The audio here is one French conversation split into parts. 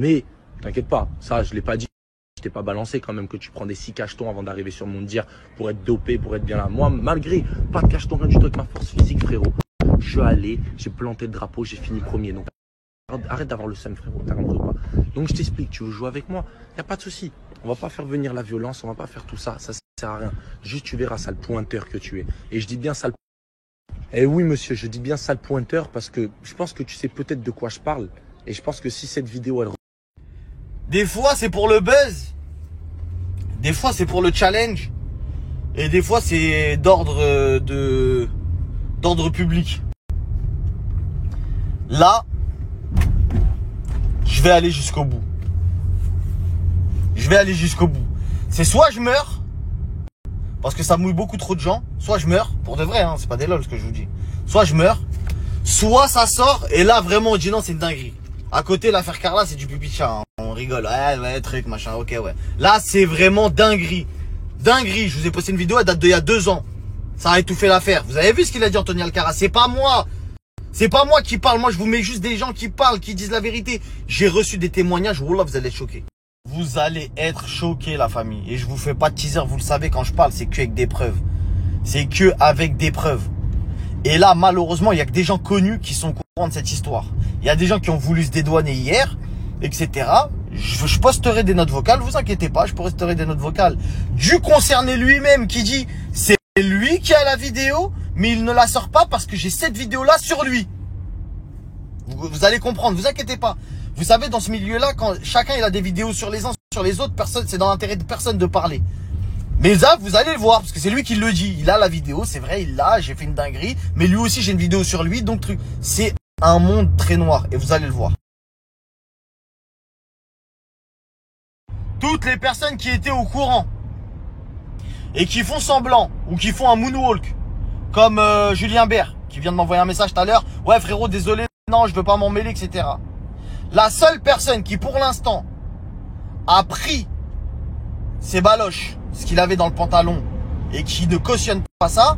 Mais t'inquiète pas, ça je l'ai pas dit. Je t'ai pas balancé quand même que tu prends des 6 cachetons avant d'arriver sur mon dire pour être dopé, pour être bien là. Moi, malgré pas de cacheton, rien du tout avec ma force physique, frérot. Je suis allé, j'ai planté le drapeau, j'ai fini premier. Donc arrête d'avoir le seum, frérot, t'as compris ou pas? Donc je t'explique, tu veux jouer avec moi, y a pas de souci. On va pas faire venir la violence, on va pas faire tout ça, ça sert à rien. Juste tu verras, sale pointeur que tu es. Et je dis bien sale. Eh oui monsieur, je dis bien sale pointeur parce que je pense que tu sais peut-être de quoi je parle. Et je pense que si cette vidéo elle... Des fois c'est pour le buzz, des fois c'est pour le challenge, et des fois c'est d'ordre public. Là, je vais aller jusqu'au bout. Je vais aller jusqu'au bout. C'est soit je meurs, parce que ça mouille beaucoup trop de gens, soit je meurs, pour de vrai, hein, c'est pas des lol ce que je vous dis. Soit je meurs, soit ça sort, et là vraiment on dit non, c'est une dinguerie. À côté, l'affaire Carla, c'est du pipi de chat, hein. On rigole, ouais, truc, machin, ok, ouais. Là, c'est vraiment dinguerie. Dinguerie, je vous ai posté une vidéo, elle date d'il y a 2 ans. Ça a étouffé l'affaire. Vous avez vu ce qu'il a dit, Anthony Alcaraz? C'est pas moi. C'est pas moi qui parle. Moi, je vous mets juste des gens qui parlent, qui disent la vérité. J'ai reçu des témoignages. Oh là, vous allez être choqués. Vous allez être choqués, la famille. Et je vous fais pas de teaser, vous le savez, quand je parle, c'est que avec des preuves. C'est que avec des preuves. Et là, malheureusement, il y a que des gens connus qui sont au courant de cette histoire. Il y a des gens qui ont voulu se dédouaner hier, etc. Je posterai des notes vocales, vous inquiétez pas, je posterai des notes vocales du concerné lui-même qui dit c'est lui qui a la vidéo, mais il ne la sort pas parce que j'ai cette vidéo-là sur lui. Vous allez comprendre, vous inquiétez pas. Vous savez, dans ce milieu-là, quand chacun il a des vidéos sur les uns, sur les autres, personne, c'est dans l'intérêt de personne de parler. Mais là, vous allez le voir, parce que c'est lui qui le dit. Il a la vidéo, c'est vrai, il l'a, j'ai fait une dinguerie. Mais lui aussi, j'ai une vidéo sur lui, donc truc. C'est un monde très noir, et vous allez le voir. Toutes les personnes qui étaient au courant, et qui font semblant, ou qui font un moonwalk, comme Julien Bert, qui vient de m'envoyer un message tout à l'heure. Ouais frérot, désolé, non, je veux pas m'en mêler, etc. La seule personne qui, pour l'instant, a pris ses baloches, ce qu'il avait dans le pantalon, et qui ne cautionne pas ça,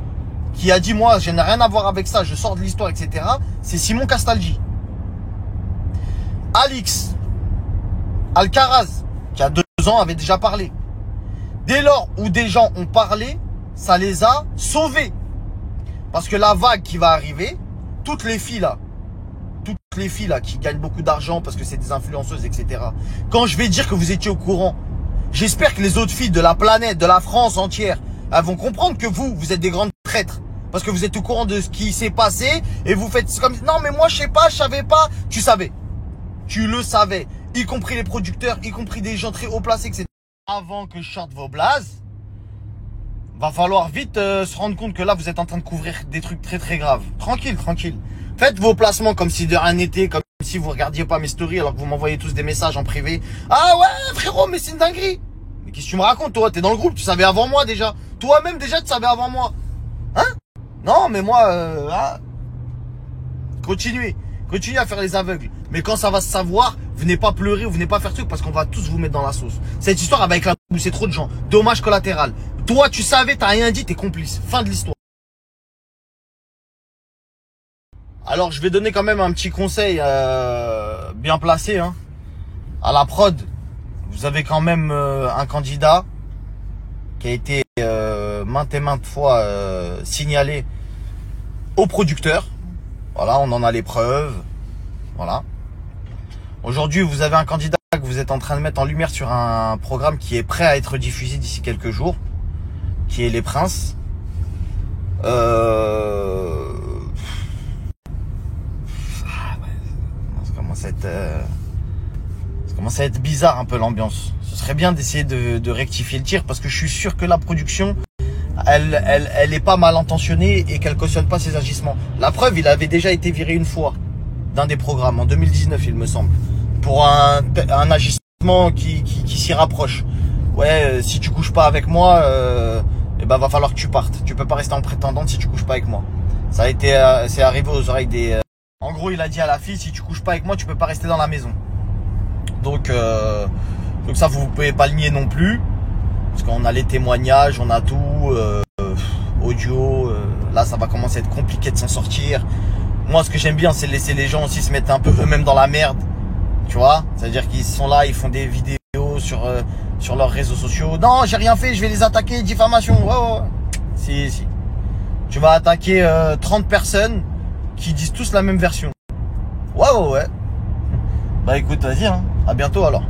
qui a dit moi je n'ai rien à voir avec ça, je sors de l'histoire, etc. C'est Simon Castaldi. Alix Alcaraz, qui a 2 ans, avait déjà parlé. Dès lors où des gens ont parlé, ça les a sauvés. Parce que la vague qui va arriver, toutes les filles là qui gagnent beaucoup d'argent parce que c'est des influenceuses, etc. Quand je vais dire que vous étiez au courant, j'espère que les autres filles de la planète, de la France entière, elles vont comprendre que vous êtes des grandes traîtres. Parce que vous êtes au courant de ce qui s'est passé et vous faites comme... Non mais moi je sais pas, je savais pas. Tu savais. Tu le savais. Y compris les producteurs, y compris des gens très haut placés, etc. Avant que je sorte vos blazes, va falloir vite se rendre compte que là vous êtes en train de couvrir des trucs très très graves. Tranquille, tranquille. Faites vos placements comme si de rien n'était, comme si vous regardiez pas mes stories alors que vous m'envoyez tous des messages en privé. Ah ouais frérot, mais c'est une dinguerie. Mais qu'est-ce que tu me racontes toi? T'es dans le groupe, tu savais avant moi déjà. Toi-même déjà tu savais avant moi. Hein? Non mais moi continuez à faire les aveugles. Mais quand ça va se savoir, venez pas pleurer ou venez pas faire truc parce qu'on va tous vous mettre dans la sauce. Cette histoire avec la c'est trop de gens. Dommage collatéral. Toi tu savais, t'as rien dit, t'es complice. Fin de l'histoire. Alors je vais donner quand même un petit conseil bien placé hein. À la prod, vous avez quand même un candidat qui a été maintes et maintes fois signalé au producteur. Voilà, on en a les preuves. Voilà. Aujourd'hui, vous avez un candidat que vous êtes en train de mettre en lumière sur un programme qui est prêt à être diffusé d'ici quelques jours, qui est Les Princes. Ça commence à être bizarre un peu l'ambiance. Ce serait bien d'essayer de rectifier le tir parce que je suis sûr que la production, elle est pas mal intentionnée et qu'elle cautionne pas ses agissements. La preuve, il avait déjà été viré une fois d'un des programmes en 2019, il me semble, pour un agissement qui s'y rapproche. Ouais, si tu couches pas avec moi, eh ben va falloir que tu partes. Tu peux pas rester en prétendante si tu couches pas avec moi. Ça a été, c'est arrivé aux oreilles des. En gros, il a dit à la fille, si tu couches pas avec moi, tu peux pas rester dans la maison. Donc ça, vous pouvez pas le nier non plus, parce qu'on a les témoignages, on a tout, audio. Là, ça va commencer à être compliqué de s'en sortir. Moi, ce que j'aime bien, c'est laisser les gens aussi se mettre un peu eux-mêmes dans la merde. Tu vois, c'est-à-dire qu'ils sont là, ils font des vidéos sur leurs réseaux sociaux. Non, j'ai rien fait, je vais les attaquer, diffamation. Ouais. Si. Tu vas attaquer 30 personnes qui disent tous la même version. Ouais. Bah écoute, vas-y, hein. À bientôt alors.